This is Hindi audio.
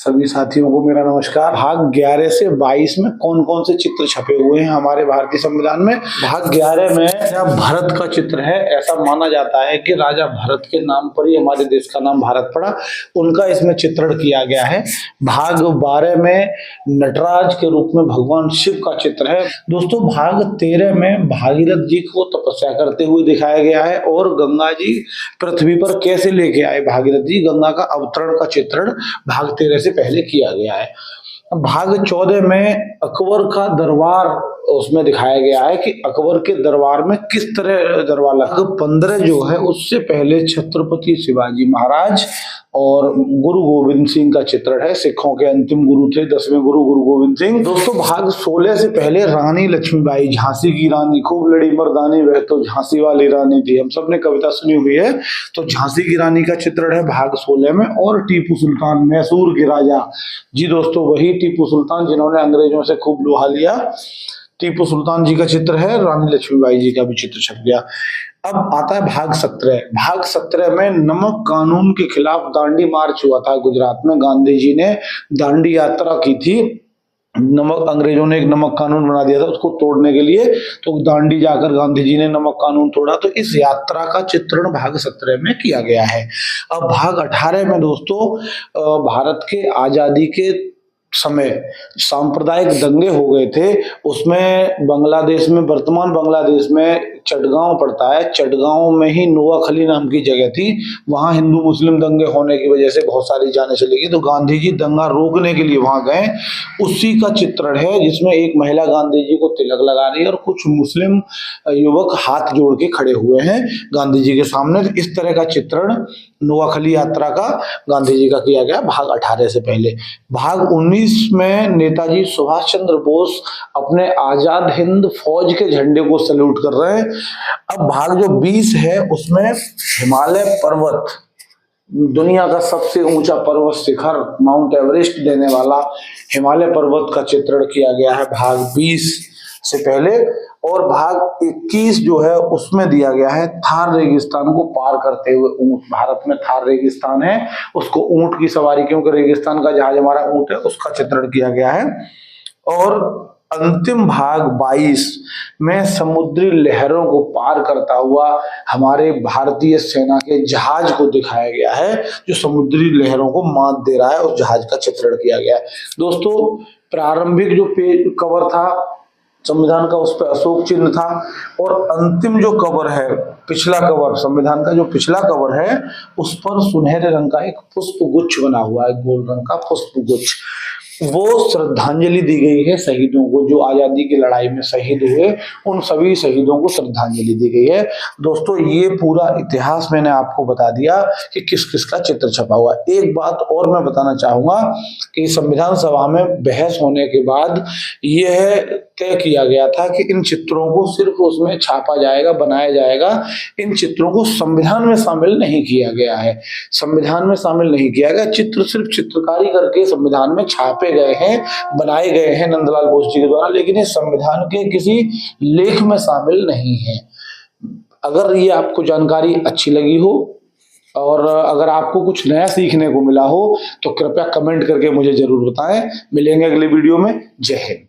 सभी साथियों को मेरा नमस्कार। भाग 11 से 22 में कौन कौन से चित्र छपे हुए हैं हमारे भारतीय संविधान में? भाग 11 में भरत का चित्र है। ऐसा माना जाता है कि राजा भरत के नाम पर ही हमारे देश का नाम भारत पड़ा, उनका इसमें चित्रण किया गया है। भाग 12 में नटराज के रूप में भगवान शिव का चित्र है। दोस्तों, भाग 13 में भागीरथ जी को तपस्या करते हुए दिखाया गया है और गंगा जी पृथ्वी पर कैसे लेके आए भागीरथ जी, गंगा का अवतरण का चित्रण भाग 13 से पहले किया गया है। भाग 14 में अकबर का दरबार उसमें दिखाया गया है कि अकबर के दरबार में किस तरह दरबार लगा। भाग 15 जो है उससे पहले छत्रपति शिवाजी महाराज और गुरु गोविंद सिंह का चित्रण है। सिखों के अंतिम गुरु थे 10वें गुरु गोविंद सिंह। दोस्तों, भाग 16 से पहले रानी लक्ष्मीबाई, झांसी की रानी, खूब लड़ी मर्दानी वह तो झांसी वाली रानी थी, हम सब ने कविता सुनी हुई है। तो झांसी की रानी का चित्रण है भाग 16 में। और टीपू सुल्तान, मैसूर के राजा, जी दोस्तों वही टीपू सुल्तान जिन्होंने अंग्रेजों से खूब लोहा लिया, टीपू सुल्तान जी का चित्र है। रानी लक्ष्मीबाई जी का भी चित्र छप गया। अब आता है भाग 17। भाग 17 में नमक कानून के खिलाफ दांडी मार्च हुआ था गुजरात में। गांधी जी ने दांडी यात्रा की थी। अंग्रेजों ने एक नमक कानून बना दिया था उसको तोड़ने के लिए, तो दांडी जाकर गांधी जी ने नमक कानून तोड़ा। तो इस यात्रा का चित्रण भाग 17 में किया गया है। अब भाग 18 में दोस्तों भारत के आजादी के समय सांप्रदायिक दंगे हो गए थे। उसमें बांग्लादेश में, वर्तमान बांग्लादेश में चटगांव पड़ता है, चटगांव में ही नोआखली नाम की जगह थी। वहां हिंदू मुस्लिम दंगे होने की वजह से बहुत सारी जानें चली गई, तो गांधी जी दंगा रोकने के लिए वहां गए। उसी का चित्रण है जिसमें एक महिला गांधी जी को तिलक लगा रही है और कुछ मुस्लिम युवक हाथ जोड़ के खड़े हुए हैं गांधी जी के सामने। तो इस तरह का चित्रण नोआखली यात्रा का गांधी जी का किया गया भाग 18 से पहले। भाग 19 में नेताजी सुभाष चंद्र बोस अपने आजाद हिंद फौज के झंडे को सैल्यूट कर रहे हैं। अब भाग जो 20 है उसमें हिमालय पर्वत, दुनिया का सबसे ऊंचा पर्वत शिखर माउंट एवरेस्ट देने वाला हिमालय पर्वत का चित्रण किया गया है भाग 20 से पहले। और भाग 21 जो है उसमें दिया गया है थार रेगिस्तान को पार करते हुए ऊंट। भारत में थार रेगिस्तान है, उसको ऊंट की सवारी, क्योंकि रेगिस्तान का जहाज हमारा ऊंट है, उसका चित्रण किया गया है। और अंतिम भाग 22 में समुद्री लहरों को पार करता हुआ हमारे भारतीय सेना के जहाज को दिखाया गया है, जो समुद्री लहरों को मात दे रहा है, उस जहाज का चित्रण किया गया है। दोस्तों, प्रारंभिक जो पेज कवर था संविधान का, उस पर अशोक चिन्ह था। और अंतिम जो कवर है, पिछला कवर, संविधान का जो पिछला कवर है, उस पर सुनहरे रंग का एक पुष्प गुच्छ बना हुआ है, गोल रंग का पुष्प गुच्छ। वो श्रद्धांजलि दी गई है शहीदों को, जो आजादी की लड़ाई में शहीद हुए, उन सभी शहीदों को श्रद्धांजलि दी गई है। दोस्तों, ये पूरा इतिहास मैंने आपको बता दिया कि किस किस का चित्र छपा हुआ है। एक बात और मैं बताना चाहूंगा कि संविधान सभा में बहस होने के बाद यह तय किया गया था कि इन चित्रों को सिर्फ उसमें छापा जाएगा, बनाया जाएगा। इन चित्रों को संविधान में शामिल नहीं किया गया है। संविधान में शामिल नहीं किया गया, चित्र सिर्फ चित्रकारी करके संविधान में छापे गए हैं, बनाए गए हैं नंदलाल बोस जी के द्वारा, लेकिन ये संविधान के किसी लेख में शामिल नहीं है। अगर ये आपको जानकारी अच्छी लगी हो और अगर आपको कुछ नया सीखने को मिला हो तो कृपया कमेंट करके मुझे जरूर बताएं। मिलेंगे अगले वीडियो में। जय हिंद।